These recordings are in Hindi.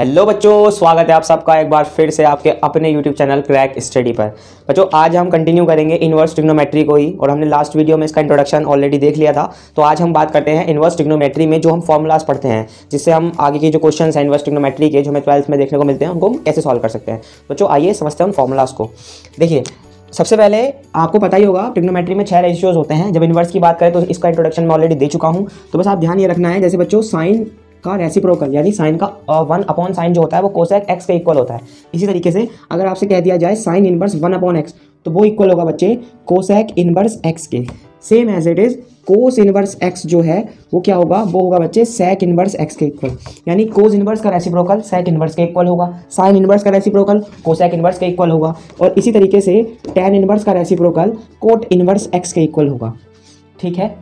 हेलो बच्चों, स्वागत है आप सबका एक बार फिर से आपके अपने यूट्यूब चैनल क्रैक स्टडी पर। बच्चों आज हम कंटिन्यू करेंगे इन्वर्स ट्रिग्नोमेट्री को ही, और हमने लास्ट वीडियो में इसका इंट्रोडक्शन ऑलरेडी देख लिया था। तो आज हम बात करते हैं इन्वर्स ट्रिग्नोमेट्री में जो हम फॉर्मूलाज पढ़ते हैं, जिससे हम आगे के जो क्वेश्चन हैं इन्वर्स ट्रिग्नोमेट्री के जो हमें 12th में देखने को मिलते हैं उनको हम कैसे सॉल्व कर सकते हैं। बच्चों आइए समझते हैं उन फॉर्मूलाज को। देखिए सबसे पहले आपको पता ही होगा ट्रिग्नोमेट्री में 6 रेशियोज होते हैं। जब इन्वर्स की बात करें तो इसका इंट्रोडक्शन मैं ऑलरेडी दे चुका हूँ। तो बस आप ध्यान ये रखना है, जैसे बच्चों साइन का रेसिप्रोकल यानी साइन का 1 अपॉन साइन जो होता है वो कोसेक एक्स के इक्वल होता है। इसी तरीके से अगर आपसे कह दिया जाए साइन इनवर्स 1 अपॉन एक्स तो वो इक्वल होगा बच्चे कोसेक इनवर्स एक्स के। Same as it is cos inverse x जो है वो क्या होगा, वो होगा बच्चे सेक इनवर्स एक्स के इक्वल। यानी कोस इनवर्स का रेसिप्रोकल सेक इनवर्स के इक्वल होगा, साइन इनवर्स का रेसिप्रोकल कोसेक इनवर्स के इक्वल होगा, और इसी तरीके से टेन इनवर्स का रेसिप्रोकल कोट इनवर्स एक्स के इक्वल होगा। ठीक है,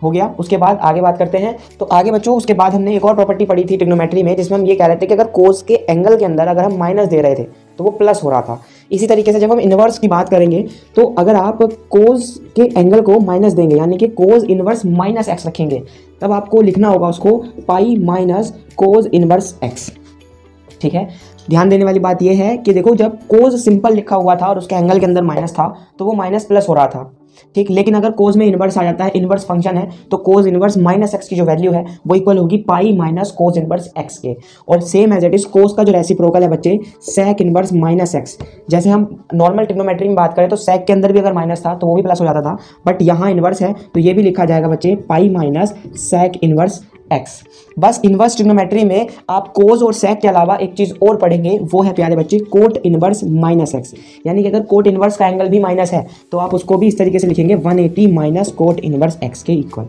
हो गया। उसके बाद आगे बात करते हैं। तो आगे बच्चों उसके बाद हमने एक और प्रॉपर्टी पढ़ी थी ट्रिग्नोमेट्री में, जिसमें हम ये कह रहे थे कि अगर कोस के एंगल के अंदर अगर हम माइनस दे रहे थे तो वो प्लस हो रहा था। इसी तरीके से जब हम इन्वर्स की बात करेंगे तो अगर आप कोस के एंगल को माइनस देंगे यानी कि कोस इन्वर्स माइनस एक्स रखेंगे, तब आपको लिखना होगा उसको पाई माइनस कोस इन्वर्स एक्स। ठीक है, ध्यान देने वाली बात यह है कि देखो जब कोस सिंपल लिखा हुआ था और उसके एंगल के अंदर माइनस था तो वो माइनस प्लस हो रहा था। ठीक, लेकिन अगर कोस में इन्वर्स आ जाता है, इन्वर्स फंक्शन है, तो कोस इन्वर्स माइनस एक्स की जो वैल्यू है वो इक्वल होगी pi minus cos inverse x के। और same as it is cos का जो रेसिप्रोकल है बच्चे सेक इन्वर्स माइनस एक्स। जैसे हम नॉर्मल ट्रिग्नोमेट्री में बात करें तो सेक के अंदर भी अगर माइनस था तो वो भी प्लस हो जाता था, बट यहाँ इन्वर्स है तो ये भी लिखा जाएगा बच्चे pi minus sec inverse x. बस इन्वर्स ट्रिग्नोमेट्री में आप कोस और सेक के अलावा एक चीज़ और पढ़ेंगे, वो है प्यारे बच्चे कोट इन्वर्स माइनस एक्स। यानी कि अगर कोट इन्वर्स का एंगल भी माइनस है तो आप उसको भी इस तरीके से लिखेंगे 180 माइनस कोट इन्वर्स एक्स के इक्वल।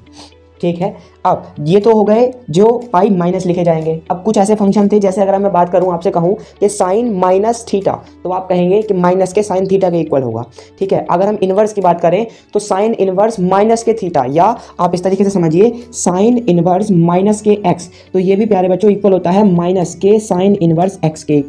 ठीक है, अब ये तो हो गए जो पाई माइनस लिखे जाएंगे। अब कुछ ऐसे फंक्शन थे, जैसे अगर मैं बात करूं आपसे कहूं कि साइन माइनस थीटा, तो आप कहेंगे कि माइनस के साइन थीटा के इक्वल होगा। ठीक है, अगर हम इन्वर्स की बात करें तो साइन इन्वर्स माइनस के थीटा, या आप इस तरीके से समझिए साइन इन्वर्स माइनस के एक्स, तो ये भी प्यारे बच्चों इक्वल होता है माइनस के साइन इन्वर्स एक्स के।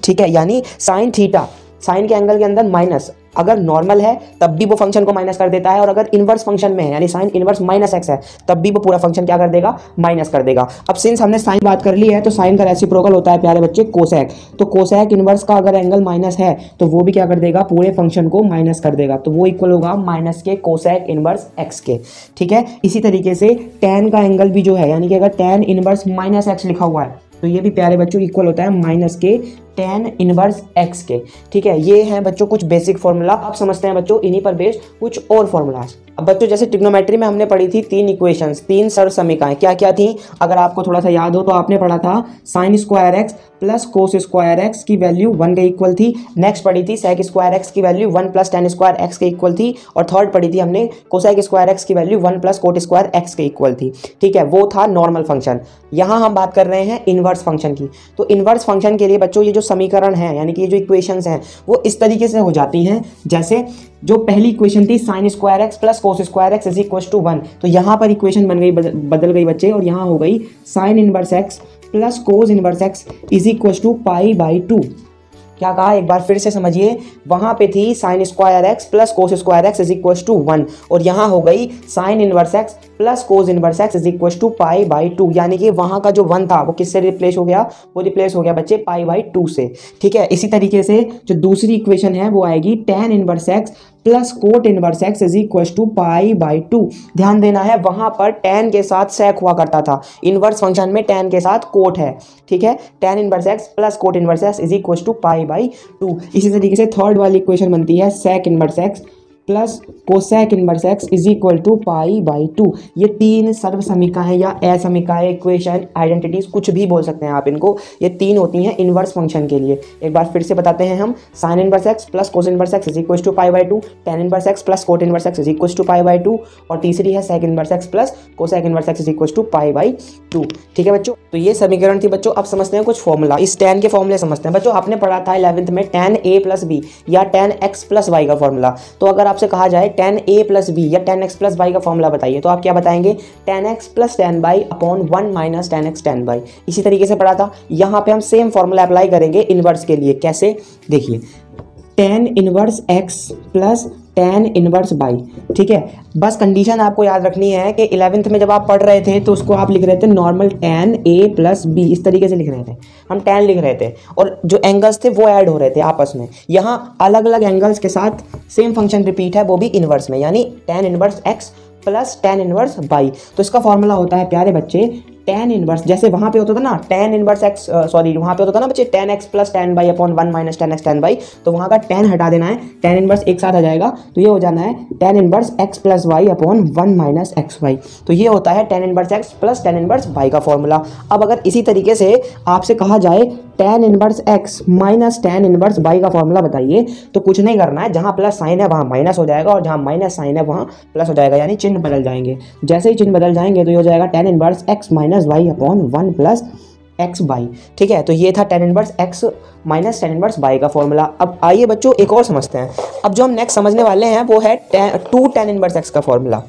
ठीक है, यानी साइन थीटा साइन के एंगल के अंदर माइनस अगर नॉर्मल है तब भी वो फंक्शन को माइनस कर देता है, और अगर इन्वर्स फंक्शन में है यानी साइन इन्वर्स माइनस एक्स है तब भी वो पूरा फंक्शन क्या कर देगा, माइनस कर देगा। अब सिंस हमने साइन बात कर ली है तो साइन का रेसिप्रोकल होता है प्यारे बच्चे कोसेक। तो कोसेक इन्वर्स का अगर एंगल माइनस है तो वो भी क्या कर देगा, पूरे फंक्शन को माइनस कर देगा, तो वो इक्वल होगा माइनस के कोसेक इन्वर्स एक्स के। ठीक है, इसी तरीके से टेन का एंगल भी जो है, यानी कि अगर टेन इन्वर्स माइनस एक्स लिखा हुआ है तो ये भी प्यारे बच्चों इक्वल होता है माइनस के टेन इनवर्स एक्स के। ठीक है, ये हैं बच्चों कुछ बेसिक फॉर्मूला। आप समझते हैं बच्चों इन्हीं पर बेस्ड कुछ और फॉर्मूलाज। अब बच्चों जैसे ट्रिग्नोमेट्री में हमने पढ़ी थी 3 इक्वेशंस, 3 सरल समीकरण। क्या क्या थी, अगर आपको थोड़ा सा याद हो तो आपने पढ़ा था sign square x plus cos square x की वैल्यू 1 के इक्वल थी। नेक्स्ट पढ़ी थी सेक स्क्वायर एक्स की value 1 plus ten square x के इक्वल थी। और थर्ड पढ़ी थी हमने कोसेक स्क्वायर एक्स की value 1 plus coat square x के इक्वल थी। ठीक है, वो था नॉर्मल फंक्शन। यहाँ हम बात कर रहे हैं इनवर्स फंक्शन की। तो इनवर्स फंक्शन के लिए बच्चों ये जो समीकरण है यानी कि ये जो इक्वेशंस हैं वो इस तरीके से हो जाती हैं, जैसे जो पहली इक्वेशन थी sine square x plus cos square x is equal to 1, तो यहाँ पर इक्वेशन बन गई, बदल गई बच्चे, और यहाँ हो गई sine inverse x plus cos inverse x is equal to pi by 2। क्या कहा, एक बार फिर से समझिए, वहां पे थी sine square x plus cos square x is equal to 1, और यहाँ हो गई sine inverse x plus cos inverse x is equal to pi by 2। यानी कि वहां का जो 1 था वो किससे रिप्लेस हो गया, वो रिप्लेस हो गया बच्चे पाई बाई 2 से। ठीक है, इसी तरीके से जो दूसरी इक्वेशन है वो आएगी tan inverse x plus cot inverse x is equal to pi by 2। ध्यान देना है, वहां पर टेन के साथ सेक हुआ करता था, इनवर्स फंक्शन में टेन के साथ कोट है। ठीक है, tan inverse x plus cot inverse x is equal to pi by 2। इसी तरीके से थर्ड वाली इक्वेशन बनती है sec inverse x plus cosec inverse x is equal to pi by 2। ये 3 सर्व समीकरण या असमीकरण, इक्वेशन, आइडेंटिटीज, कुछ भी बोल सकते हैं आप इनको। ये 3 होती हैं इनवर्स फंक्शन के लिए। एक बार फिर से बताते हैं हम, sine inverse x plus cos inverse x is equal to pi by 2, tan inverse x plus cot inverse x is equal to pi by 2, और तीसरी है sec inverse x plus cosec inverse x is equal to pi by 2। ठीक है बच्चों, तो ये समीकरण थी बच्चों। अब समझते हैं कुछ फॉर्मूला, इस टेन के फॉर्मूले समझते हैं बच्चों। आपने पढ़ा था 11th में टेन ए प्लस बी या टेन एक्स प्लस वाई का फॉर्मूला। तो अगर आपसे कहा जाए टेन ए प्लस बी या टेन एक्स प्लस वाई का फॉर्मूला बताइए, तो आप क्या बताएंगे, tan x plus tan y upon 1 minus tan x tan y. इसी तरीके से पढ़ा था, यहाँ पे हम सेम फॉर्मूला अप्लाई करेंगे इनवर्स के लिए। कैसे, देखिए tan inverse x plus tan inverse by. ठीक है, बस कंडीशन आपको याद रखनी है कि 11th में जब आप पढ़ रहे थे तो उसको आप लिख रहे थे normal tan a plus B, इस तरीके से लिख रहे थे, हम tan लिख रहे थे और जो एंगल्स थे वो ऐड हो रहे थे आपस में। यहाँ अलग अलग एंगल्स के साथ सेम फंक्शन रिपीट है, वो भी इनवर्स में, यानी tan inverse x plus tan inverse by. तो इसका फॉर्मूला होता है प्यारे बच्चे tan इनवर्स, जैसे वहाँ पे होता था ना tan इनवर्स x, सॉरी वहाँ पे होता था ना बच्चे tan x plus tan by upon 1 minus tan x tan by, तो वहाँ का tan हटा देना है, tan इनवर्स एक साथ आ जाएगा, तो ये हो जाना है tan inverse x plus y upon 1 minus x y. तो ये होता है tan inverse x plus tan inverse y का फॉर्मूला। अब अगर इसी तरीके से आपसे कहा जाए tan inverse x minus tan inverse y का फॉर्मूला बताइए, तो कुछ नहीं करना है, जहाँ प्लस साइन है वहाँ माइनस हो जाएगा और जहाँ माइनस साइन है वहाँ प्लस हो जाएगा, यानी चिन्ह बदल जाएंगे। जैसे ही चिन्ह बदल जाएंगे तो ये हो जाएगा tan inverse x minus y upon 1 plus x y. ठीक है, तो ये था tan inverse x minus tan inverse y का फॉर्मूला। अब आइए बच्चों एक और समझते हैं। अब जो हम नेक्स्ट समझने वाले हैं वो है 2 tan इनवर्स x का फॉर्मूला।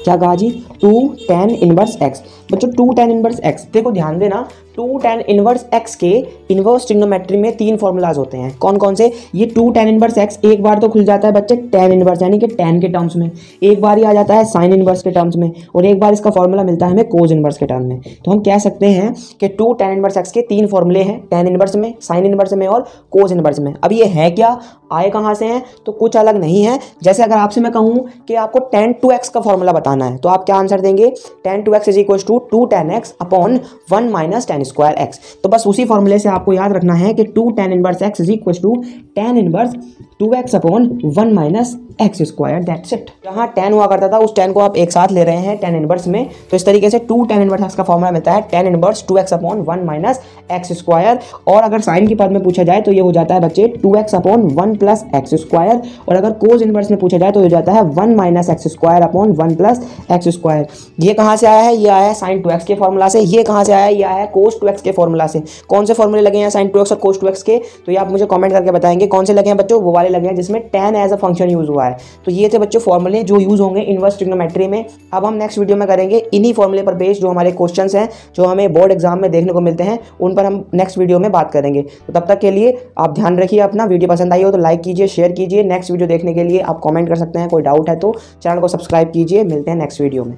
क्या कहा जी? 2 tan इनवर्स x। बच्चों 2 tan इनवर्स x, देखो ध्यान देना, 2 tan इनवर्स x के इनवर्स ट्रिग्नोमेट्री में 3 फॉर्मूलाज होते हैं। कौन कौन से? ये 2 tan इनवर्स x एक बार तो खुल जाता है बच्चे tan इनवर्स यानी कि tan के टर्म्स में, एक बार ही आ जाता है sin इनवर्स के टर्म्स में, और एक बार इसका फॉर्मूला मिलता है हमें cos इनवर्स के टर्म में। तो हम कह सकते हैं कि 2 tan इनवर्स x के 3 फॉर्मूले हैं, tan इनवर्स में, sin इनवर्स में और cos इनवर्स में। अब ये है क्या, आए कहाँ से हैं? तो कुछ अलग नहीं है। जैसे अगर आपसे मैं कहूँ कि आपको tan 2x का फॉर्मूला बताना है, तो आप क्या आंसर देंगे? tan 2x is equal to 2 tan x upon 1 minus tan square x। तो बस उसी फॉर्मूले से आपको याद रखना है कि 2 tan inverse x is equal to tan inverse 2x upon 1 minus x square, that's it. जहाँ tan हुआ करता था उस tan को आप एक साथ ले रहे हैं tan इनवर्स में, तो इस तरीके से 2 tan इनवर्स x का फॉर्मूला मिलता है tan inverse 2x upon 1 minus x square. और अगर साइन की पद में पूछा जाए तो ये हो जाता है बच्चे 2x upon 1 plus x square, और अगर कोस इनवर्स में पूछा जाए तो हो जाता है 1 minus x square upon 1 plus x square. ये कहाँ से आया है? ये आया है साइन 2x के फॉर्मूला से। ये कहाँ से आया है? ये आया है कोस 2x के फॉर्मूला से। कौन से फॉर्मूले लगे हैं साइन 2x और कोस 2x के? तो ये आप मुझे कमेंट करके बताएंगे कौन से लगे हैं बच्चों। वो वाले लगे हैं जिसमें tan as a function use हुआ है। तो ये थे बच्चों फॉर्मूले जो यूज होंगे इनवर्स ट्रिग्नोमेट्री में। अब हम नेक्स्ट वीडियो में करेंगे इन्हीं फॉर्मूले पर बेस्ड जो हमारे क्वेश्चंस हैं, जो हमें बोर्ड एग्जाम में देखने को मिलते हैं, उन पर हम नेक्स्ट वीडियो में बात करेंगे। तो तब तक के लिए आप ध्यान रखिए अपना। वीडियो पसंद आई हो तो लाइक कीजिए, शेयर कीजिए। नेक्स्ट वीडियो देखने के लिए आप कमेंट कर सकते हैं, कोई डाउट है तो चैनल को सब्सक्राइब कीजिए। मिलते हैं नेक्स्ट वीडियो में।